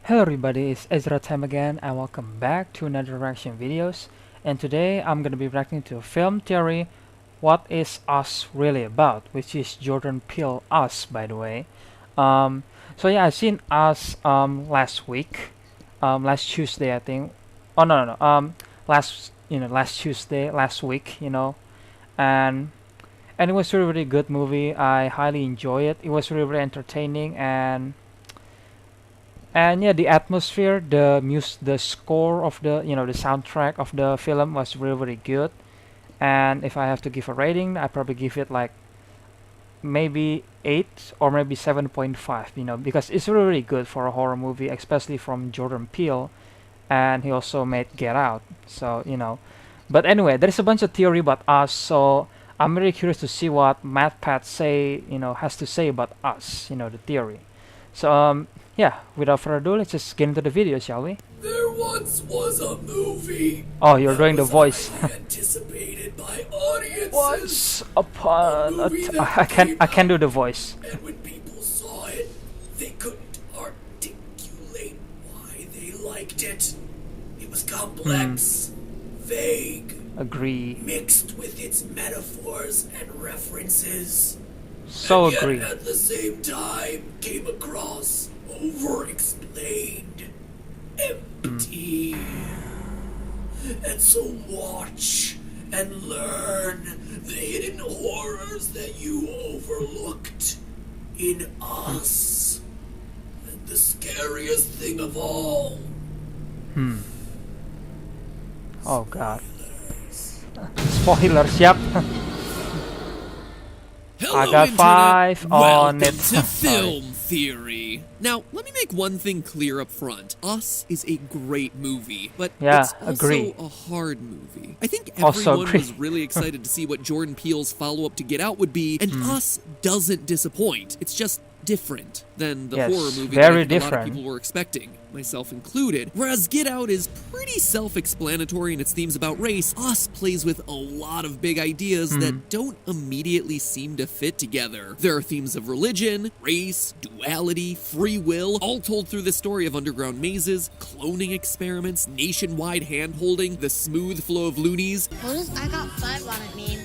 Hello everybody, it's Ezra time again and welcome back to another reaction videos. And today I'm gonna be reacting to a film theory, What is Us Really About, which is Jordan Peele Us, by the way. So yeah, I seen Us last week, last Tuesday I think. Oh no, last Tuesday, last week, and and it was a really good movie. I highly enjoy it. It was really entertaining and yeah, the atmosphere, the score of the soundtrack of the film was really good. And if I have to give a rating, I probably give it like maybe 8 or maybe 7.5, because it's really good for a horror movie, especially from Jordan Peele, and he also made Get Out. So. But anyway, there's a bunch of theory about Us, so I'm really curious to see what Matt Pat has to say about Us, the theory. So yeah, without further ado, let's just get into the video, shall we? There once was a movie. Oh, you're doing the voice. highly anticipated by audiences. Once upon a time, I can do the voice. And when people saw it, they couldn't articulate why they liked it. It was complex, vague, Agree. mixed with its metaphors and references. So and agree. Yet at the same time, came across over-explained, empty. And so watch and learn the hidden horrors that you overlooked in Us. And the scariest thing of all. Oh god. Spoilers, yep. Hello, I got Internet. 5 on Welcome it. to Film Theory. Now, let me make one thing clear up front. Us is a great movie, but Yeah, it's also agree. a hard movie. I think Also everyone agree. was really excited to see what Jordan Peele's follow-up to Get Out would be, and Us doesn't disappoint. It's just different than the Yes, horror movie very that I think a lot of different. people were expecting, myself included. Whereas Get Out is pretty self-explanatory in its themes about race, Us plays with a lot of big ideas that don't immediately seem to fit together. There are themes of religion, race, duality, free will, all told through the story of underground mazes, cloning experiments, nationwide hand-holding, the smooth flow of loonies, What does I got 5 on it mean?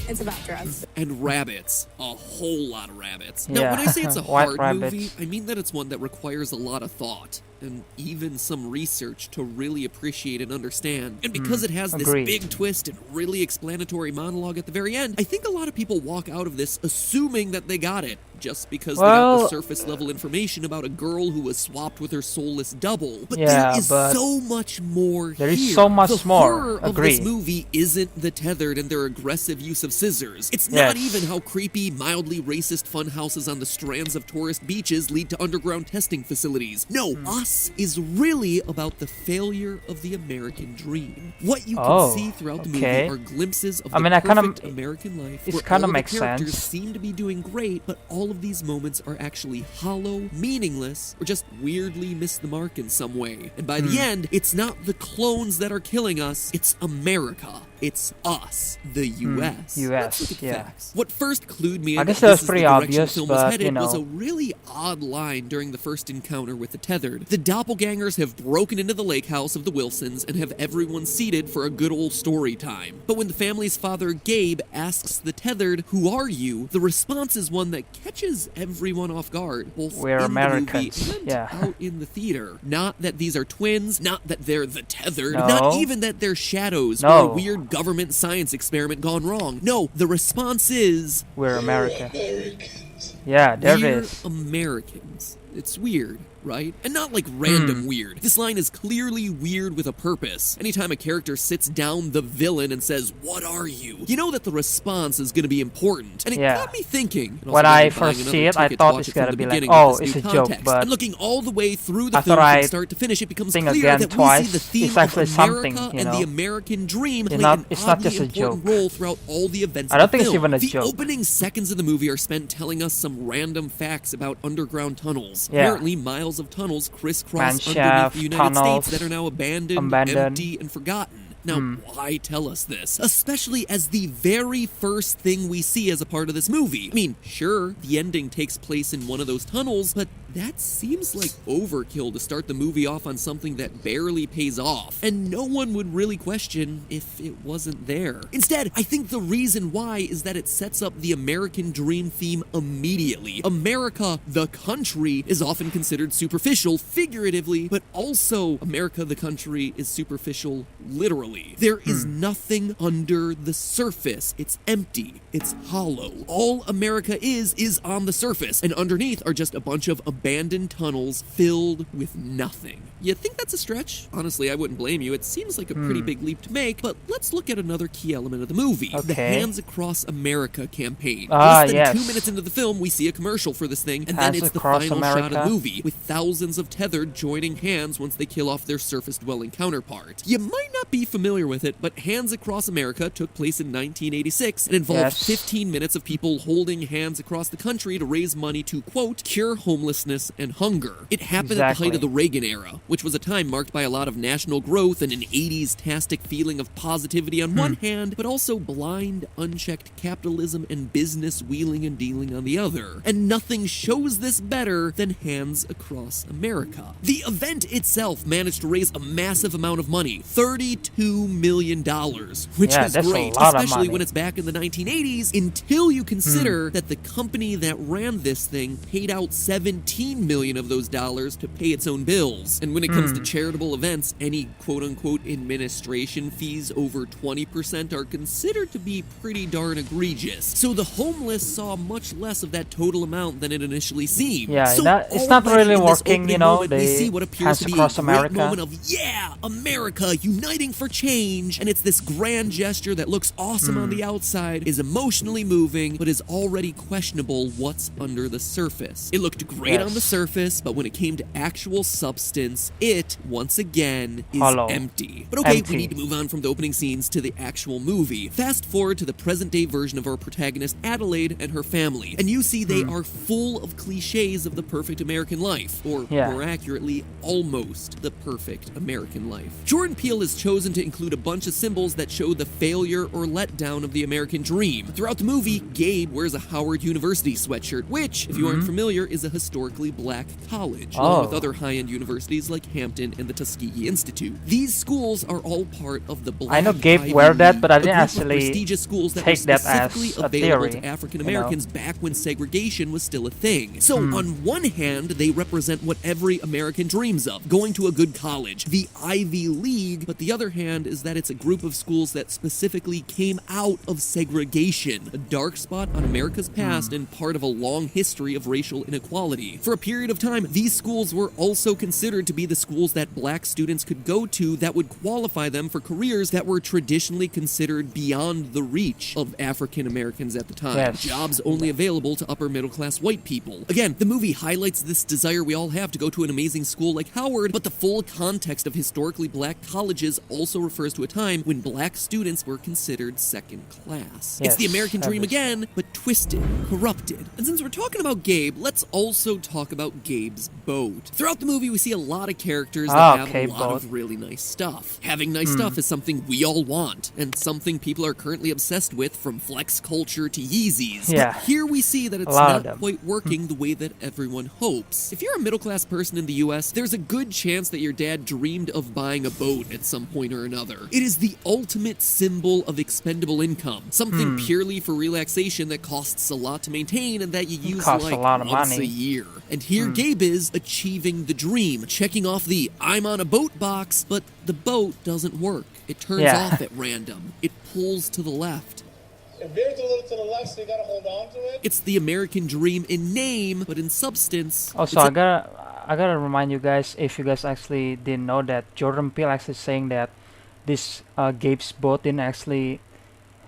It's about drugs. and rabbits. A whole lot of rabbits. Yeah. Now, when I say it's a White hard rabbits. movie, I mean that it's one that requires a lot of thought and even some research to really appreciate and understand. And because it has this agreed. big twist and really explanatory monologue at the very end, I think a lot of people walk out of this assuming that they got it, just because they got the Well- surface level information about a girl who was swapped with her soulless double. But Yeah, there is but so much more there is here. so much the more. horror of Agree. this movie isn't the tethered and their aggressive use of scissors. It's not Yes. even how creepy, mildly racist fun houses on the strands of tourist beaches lead to underground testing facilities. No, Us is really about the failure of the American dream. What you can Oh, see throughout the okay. movie are glimpses of I the mean, I kinda- perfect American life it where kinda all of the makes characters sense. seem to be doing great, but all of these moments are actually hollow, meaningless, or just weirdly miss the mark in some way. And by the end, it's not the clones that are killing us, it's America. It's us, the U.S. US, Let's look at yeah. facts. What first clued me I in guess that that's this is pretty the direction obvious, the film was but, headed was a you know. really odd line during the first encounter with the tethered. The doppelgangers have broken into the lake house of the Wilsons and have everyone seated for a good old story time. But when the family's father, Gabe, asks the tethered, "Who are you?" the response is one that catches everyone off guard, both We're in Americans, the movie and yeah. out in the theater. Not that these are twins, not that they're the tethered, No. not even that they're shadows or No. a weird government science experiment gone wrong. No, the response is, We're America. Yeah, there it we're is. Americans. It's weird, right? And not like random weird. This line is clearly weird with a purpose. Anytime a character sits down the villain and says, "What are you?" you know that the response is going to be important. And it Yeah. got me thinking. And When also got I me buying first another see it, I ticket to thought watch it's it from gonna the be like, beginning oh, with this it's new a joke, context. but And looking all the way through the I film thought from I'd start to finish, it becomes think clear again that twice. we see the theme It's actually of America something, and the American dream play not- an it's not oddly just a important joke. role throughout all the events I don't of the think it's film. even a the joke. opening seconds of the movie are spent telling us some random facts about underground tunnels. Yeah. Apparently, miles of tunnels crisscross underneath Shaft, the United tunnels, States that are now abandoned, empty, and forgotten. Now, why tell us this? Especially as the very first thing we see as a part of this movie. I mean, sure, the ending takes place in one of those tunnels, but that seems like overkill to start the movie off on something that barely pays off, and no one would really question if it wasn't there. Instead, I think the reason why is that it sets up the American dream theme immediately. America, the country, is often considered superficial figuratively, but also America, the country, is superficial literally. There is nothing under the surface. It's empty. It's hollow. All America is on the surface, and underneath are just a bunch of abandoned tunnels filled with nothing. You think that's a stretch? Honestly, I wouldn't blame you. It seems like a pretty big leap to make, but let's look at another key element of the movie. The Hands Across America campaign. Less than 2 minutes into the film, we see a commercial for this thing, and then it's the final shot of the movie, with thousands of tethered joining hands once they kill off their surface-dwelling counterpart. You might not be familiar with it, but Hands Across America took place in 1986 and involved 15 minutes of people holding hands across the country to raise money to, quote, cure homelessness and hunger. It happened at the height of the Reagan era, which was a time marked by a lot of national growth and an 80s-tastic feeling of positivity on one hand, but also blind, unchecked capitalism and business wheeling and dealing on the other. And nothing shows this better than Hands Across America. The event itself managed to raise a massive amount of money, $32 million, which is great, especially when it's back in the 1980s, until you consider that the company that ran this thing paid out $17 million of those dollars to pay its own bills. And when it comes to charitable events, any quote-unquote administration fees over 20% are considered to be pretty darn egregious. So the homeless saw much less of that total amount than it initially seemed. Yeah, so it's not really working, you know, we see what appears to be a great moment of, yeah, America uniting for change, and it's this grand gesture that looks awesome on the outside, is emotionally moving, but is already questionable what's under the surface. It looked great on the surface, but when it came to actual substance, it, once again, is empty. But okay, we need to move on from the opening scenes to the actual movie. Fast forward to the present-day version of our protagonist, Adelaide, and her family, and you see they are full of cliches of the perfect American life, or more accurately, almost the perfect American life. Jordan Peele has chosen to include a bunch of symbols that show the failure or letdown of the American dream. Throughout the movie, Gabe wears a Howard University sweatshirt, which, if you aren't familiar, is a historically black college, along with other high-end universities like Hampton and the Tuskegee Institute. These schools are all part of the Black I know Gabe Ivy wear that, League, but I didn't a group of actually prestigious schools that take were that specifically as a available theory, to African Americans back when segregation was still a thing. So on one hand, they represent what every American dreams of, going to a good college, the Ivy League, but the other hand is that it's a group of schools that specifically came out of segregation, a dark spot on America's past and part of a long history of racial inequality. For a period of time, these schools were also considered to be the schools that black students could go to that would qualify them for careers that were traditionally considered beyond the reach of African Americans at the time. Jobs only available to upper middle class white people. Again, the movie highlights this desire we all have to go to an amazing school like Howard, but the full context of historically black colleges also refers to a time when black students were considered second class. It's the American dream again, but twisted, corrupted. And since we're talking about Gabe, let's also talk about Gabe's boat. Throughout the movie, we see a lot of characters that have a lot of really nice stuff. Having nice stuff is something we all want, and something people are currently obsessed with, from flex culture to Yeezys. But here we see that it's not quite working the way that everyone hopes. If you're a middle-class person in the US, there's a good chance that your dad dreamed of buying a boat at some point or another. It is the ultimate symbol of expendable income, something purely for relaxation that costs a lot to maintain and that you use like once a year. And here Gabe is achieving the dream, checking off the I'm on a boat box, but the boat doesn't work. It turns off at random. It pulls to the left. It veers a little to the left, so you gotta hold on to it. It's the American dream in name, but in substance. Also, I gotta remind you guys, if you guys actually didn't know, that Jordan Peele actually saying that this Gabe's boat didn't actually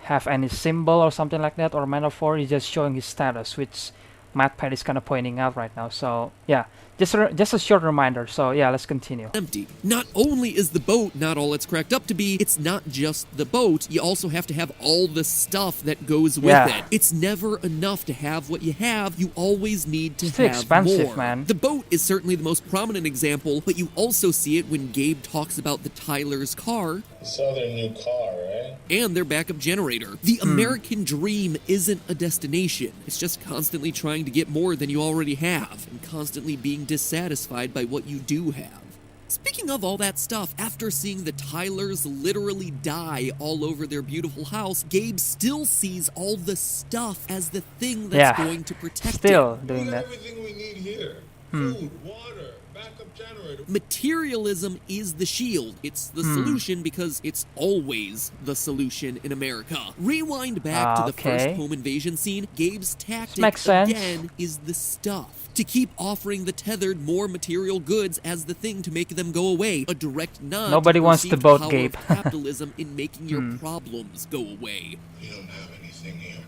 have any symbol or something like that or metaphor. He's just showing his status, which MatPat is kind of pointing out right now. So yeah, just a short reminder. So yeah, let's continue. Empty. Not only is the boat not all it's cracked up to be, it's not just the boat. You also have to have all the stuff that goes with it. It's never enough to have what you have. You always need to have expensive, more. Man. The boat is certainly the most prominent example, but you also see it when Gabe talks about the Tyler's car. You saw their new car, right? and their backup generator. The American dream isn't a destination. It's just constantly trying to get more than you already have, and constantly being dissatisfied by what you do have. Speaking of all that stuff, after seeing the Tylers literally die all over their beautiful house, Gabe still sees all the stuff as the thing that's going to protect still him. doing that. Everything we need here. Food, water, backup generator. Materialism is the shield. It's the solution because it's always the solution in America. Rewind back to the first home invasion scene. Gabe's tactic again is the stuff. To keep offering the tethered more material goods as the thing to make them go away. A direct nod Nobody to wants to perceived vote power Gabe. of capitalism in making your problems go away. We don't have anything here.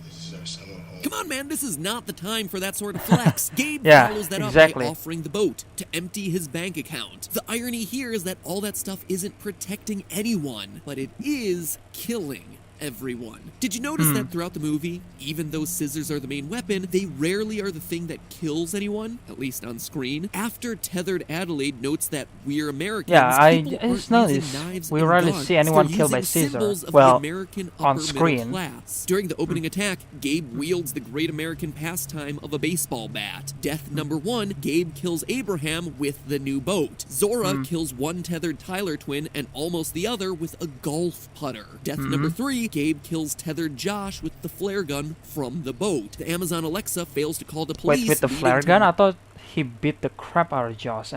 This is our summer home. Come on, man, this is not the time for that sort of flex. Gabe Yeah, follows that exactly. up by offering the boat to empty his bank account. The irony here is that all that stuff isn't protecting anyone, but it is killing everyone. Did you notice that throughout the movie, even though scissors are the main weapon, they rarely are the thing that kills anyone, at least on screen? After Tethered Adelaide notes that we're Americans, Yeah, I people just aren't noticed using knives we and rarely guns. see anyone They're killed by using scissors. symbols of Well, the American on upper screen. middle class. During the opening attack, Gabe wields the great American pastime of a baseball bat. Death number 1, Gabe kills Abraham with the new boat. Zora kills one tethered Tyler twin and almost the other with a golf putter. Death number 3, Gabe kills tethered Josh with the flare gun from the boat. The Amazon Alexa fails to call the police. Wait, with the leading flare to gun? I thought he beat the crap out of Josh,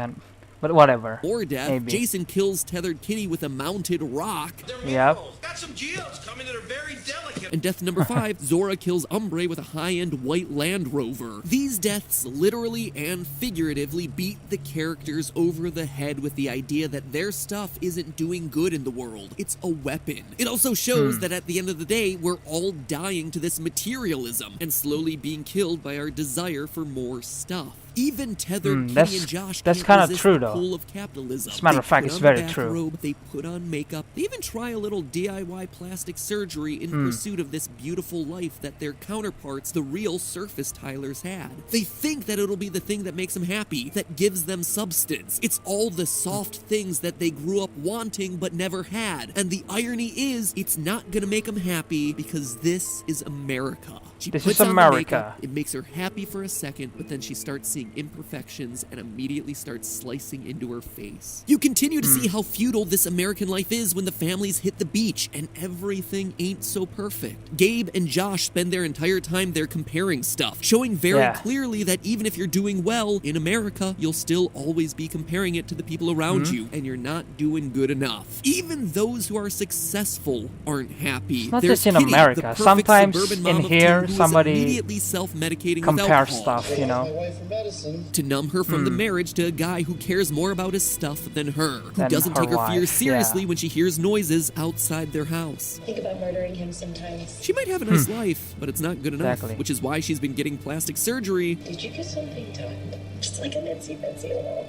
but whatever. more death. Maybe. Jason kills tethered Kitty with a mounted rock. Yep. Got some geodes coming that are very delicate. And death number 5, Zora kills Umbre with a high-end white Land Rover. These deaths literally and figuratively beat the characters over the head with the idea that their stuff isn't doing good in the world. It's a weapon. It also shows that at the end of the day, we're all dying to this materialism and slowly being killed by our desire for more stuff. Even tethered Kitty and Josh that's can't kind of resist true, the though. pull of capitalism. As a matter of fact, They it's put on very the true. bathrobe, they put on makeup. They even try a little DIY plastic surgery in pursuit of this beautiful life that their counterparts, the real surface Tylers, had. They think that it'll be the thing that makes them happy, that gives them substance. It's all the soft things that they grew up wanting but never had. And the irony is, it's not gonna make them happy because this is America. She This puts is on the America. makeup, it makes her happy for a second, but then she starts seeing imperfections and immediately starts slicing into her face. You continue to see how futile this American life is when the families hit the beach and everything ain't so perfect. Gabe and Josh spend their entire time there comparing stuff, showing very clearly that even if you're doing well in America, you'll still always be comparing it to the people around you, and you're not doing good enough. Even those who are successful aren't happy. It's not There's just in Kitty, the America. perfect Sometimes suburban in mom of here, two who is somebody immediately self-medicating with compare alcohol stuff, you know. My wife for medicine. to numb her from the marriage to a guy who cares more about his stuff than her, who Than doesn't her take her wife, fears seriously yeah. when she hears noises outside their house. Think about murdering him sometimes. She might have a nice life, but it's not good enough, Exactly. which is why she's been getting plastic surgery Did you get something done? Just like an itsy bitsy little.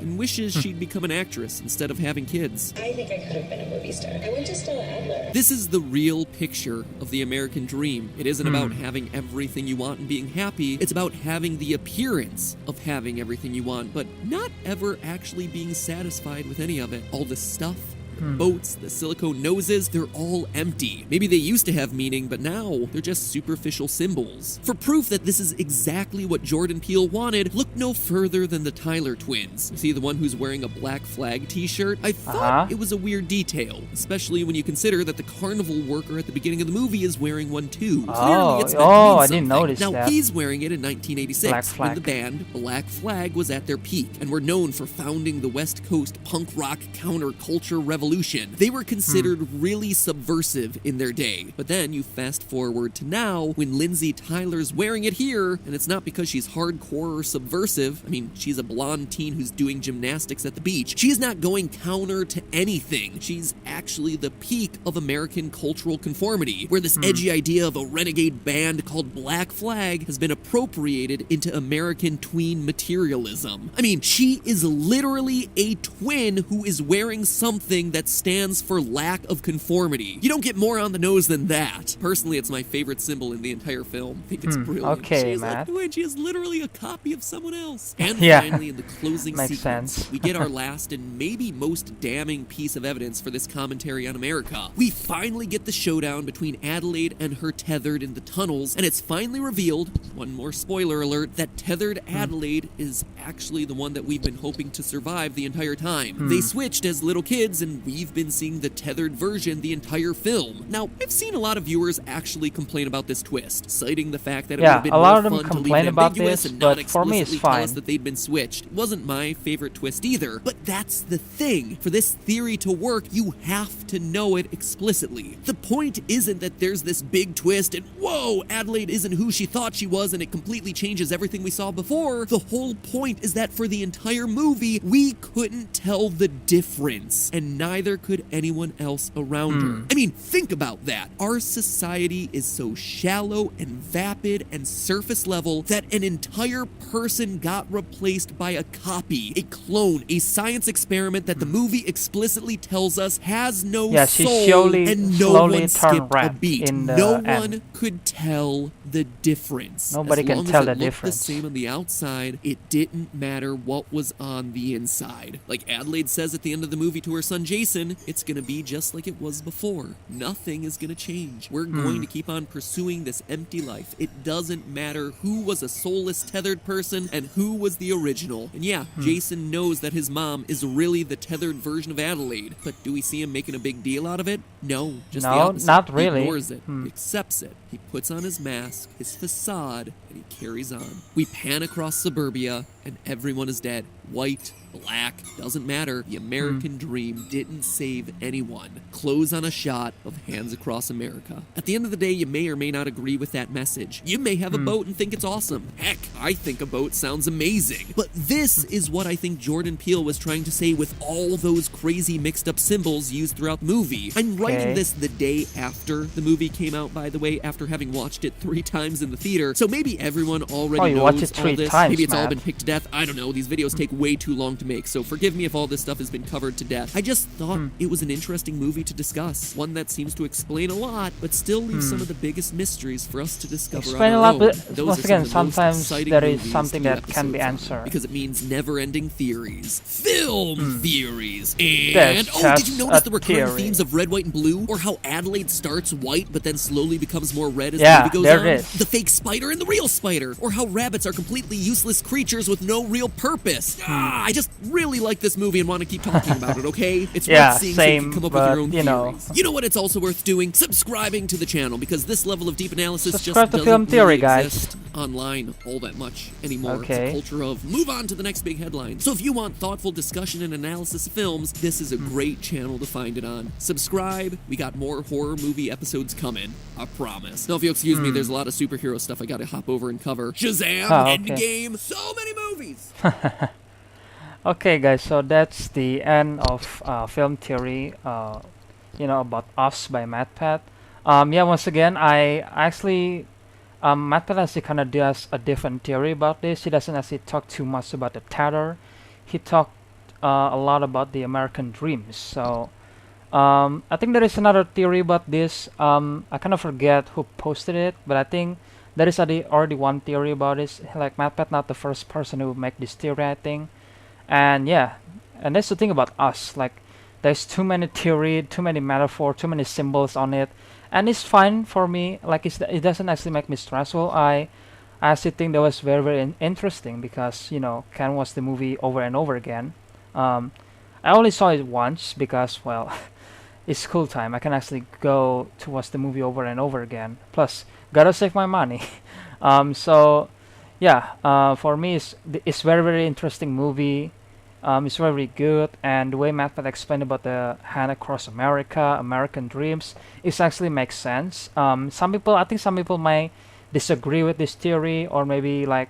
and wishes she'd become an actress instead of having kids. I think I could have been a movie star. I went to Stella Adler. This is the real picture of the American dream. It isn't about having everything you want and being happy. It's about having the appearance of having everything you want, but not ever actually being satisfied with any of it. All the stuff, the boats, the silicone noses, they're all empty. Maybe they used to have meaning, but now they're just superficial symbols. For proof that this is exactly what Jordan Peele wanted, look no further than the Tyler twins. See the one who's wearing a Black Flag t-shirt? I thought it was a weird detail, especially when you consider that the carnival worker at the beginning of the movie is wearing one too. Clearly it's meant to mean I didn't something. notice now, that. he's wearing it in 1986 Black when the Flag. band Black Flag was at their peak and were known for founding the West Coast punk rock counterculture revolution. They were considered really subversive in their day. But then you fast forward to now when Lindsay Tyler's wearing it here, and it's not because she's hardcore or subversive. I mean, she's a blonde teen who's doing gymnastics at the beach. She's not going counter to anything. She's actually the peak of American cultural conformity, where this edgy idea of a renegade band called Black Flag has been appropriated into American tween materialism. I mean, she is literally a twin who is wearing something that stands for lack of conformity. You don't get more on the nose than that. Personally, it's my favorite symbol in the entire film. I think it's brilliant. Okay, She's Matt. like, she is literally a copy of someone else. And Yeah. finally, in the closing Makes sequence, sense. we get our last and maybe most damning piece of evidence for this commentary on America. We finally get the showdown between Adelaide and her tethered in the tunnels, and it's finally revealed, one more spoiler alert, that tethered Adelaide is actually the one that we've been hoping to survive the entire time. They switched as little kids, and we've been seeing the tethered version the entire film. Now, I've seen a lot of viewers actually complain about this twist, citing the fact that it would Yeah, have been a lot more of them fun to leave complain it about ambiguous this, and not but for me it's explicitly tell us fine. that they'd been switched. It wasn't my favorite twist either, but that's the thing. For this theory to work, you have to know it explicitly. The point isn't that there's this big twist and whoa, Adelaide isn't who she thought she was and it completely changes everything we saw before. The whole point is that for the entire movie, we couldn't tell the difference, and neither could anyone else around her. I mean, think about that. Our society is so shallow and vapid and surface level that an entire person got replaced by a copy, a clone, a science experiment that the movie explicitly tells us has no Yeah, she soul, slowly- and no slowly one turned skipped a red beat. in the No end. one could tell the difference. Nobody as can long tell as the it looked difference. the same on the outside, it didn't matter what was on the inside. Like Adelaide says at the end of the movie to her son Jason, it's gonna be just like it was before. Nothing is gonna change. We're going to keep on pursuing this empty life. It doesn't matter who was a soulless tethered person and who was the original. And yeah, Jason knows that his mom is really the tethered version of Adelaide, but do we see him making a big deal out of it? No, just the No, opposite. not really. He ignores it. He accepts it. He puts on his mask, his facade, and he carries on. We pan across suburbia, and everyone is dead. White, black, doesn't matter. The American dream didn't save anyone. Close on a shot of hands across America. At the end of the day, you may or may not agree with that message. You may have a boat and think it's awesome. Heck, I think a boat sounds amazing. But this is what I think Jordan Peele was trying to say with all those crazy mixed up symbols used throughout the movie. I'm writing Okay. this the day after the movie came out, by the way, after having watched it 3 times in the theater. So maybe everyone already Oh, you knows watched it all 3 this. times, Maybe it's all Matt. been picked to death. I don't know. These videos take way too long to make, so forgive me if all this stuff has been covered to death. I just thought it was an interesting movie to discuss. One that seems to explain a lot, but still leaves some of the biggest mysteries for us to discover Explain on a our lot, own. but Those once are some again, of the most sometimes exciting there is movies something to do that can be episodes on, answered. because it means never-ending theories. Film theories. And, There's oh, did you just notice a the recurring theory. themes of red, white, and blue? Or how Adelaide starts white, but then slowly becomes more red as Yeah, the movie goes there on? it is. The fake spider and the real spider. Or how rabbits are completely useless creatures with no real purpose. I just really like this movie and want to keep talking about it, okay? It's Yeah, worth seeing so you same, can come up but, with your own you know. theories. You know what it's also worth doing? Subscribing to the channel, because this level of deep analysis Subscribe just to doesn't Film Theory, really guys. exist online all that much anymore. It's Okay. a culture of move on to the next big headline. So if you want thoughtful discussion and analysis of films, this is a great channel to find it on. Subscribe. We got more horror movie episodes coming. I promise. Now, if you'll excuse me, there's a lot of superhero stuff I gotta hop over and cover. Shazam, Oh, okay. Endgame, so many movies! Okay, guys, so that's the end of Film Theory, about Us by MatPat. Yeah, once again, I actually, MatPat actually kind of does a different theory about this. He doesn't actually talk too much about the terror. He talked a lot about the American dreams. So, I think there is another theory about this. I kind of forget who posted it, but I think there is already one theory about this. Like, MatPat not the first person who make this theory, I think. And yeah, and that's the thing about Us. Like, there's too many theory, too many metaphor, too many symbols on it, and it's fine for me. Like, it doesn't actually make me stressful. I actually think that was very, very interesting because can watch the movie over and over again. I only saw it once because, well, it's school time. I can actually go to watch the movie over and over again. Plus, gotta save my money. So yeah, for me, it's very, very interesting movie. It's very, very good, and the way MatPat explained about the hand across America, American dreams, it actually makes sense. I think some people might disagree with this theory, or maybe like,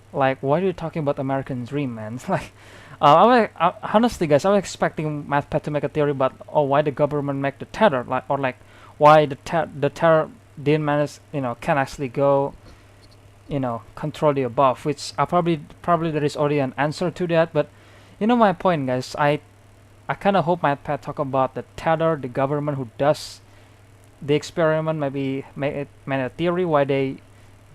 why are you talking about American dream, man? Like, honestly, guys, I was expecting MatPat to make a theory about why the government make the terror, like why the terror didn't manage, can actually go, control the above, which probably there is already an answer to that. But my point, guys, I I kind of hope my pet talk about the tether, the government who does the experiment, maybe made a theory why they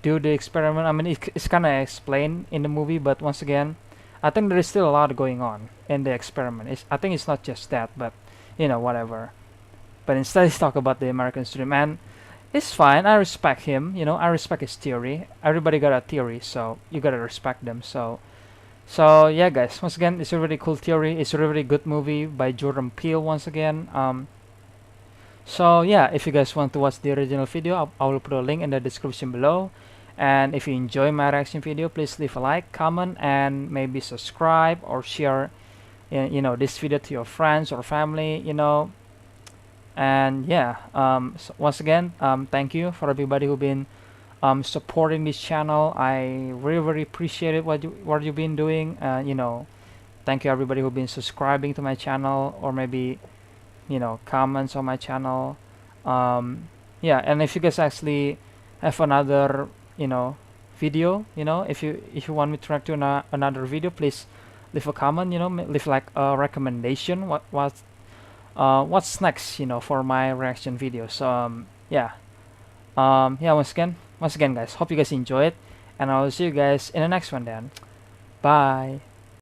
do the experiment. I mean, it's kind of explained in the movie, but once again, I think there is still a lot going on in the experiment. I think it's not just that, but whatever. But instead, let's talk about the American student, and it's fine. I respect him. I respect his theory. Everybody got a theory, so you gotta respect them. So yeah, guys. Once again, it's a really cool theory. It's a really good movie by Jordan Peele. Once again, so yeah, if you guys want to watch the original video, I will put a link in the description below. And if you enjoy my reaction video, please leave a like, comment, and maybe subscribe or share, this video to your friends or family, And yeah, so once again, thank you for everybody who've been supporting this channel. I really, really appreciate it what you've been doing. Thank you everybody who've been subscribing to my channel or maybe comments on my channel. Yeah, and if you guys actually have another video, if you want me to react to another video, please leave a comment, leave like a recommendation what's next, for my reaction videos. Yeah, yeah, once again guys, hope you guys enjoy it, and I'll see you guys in the next one then. Bye.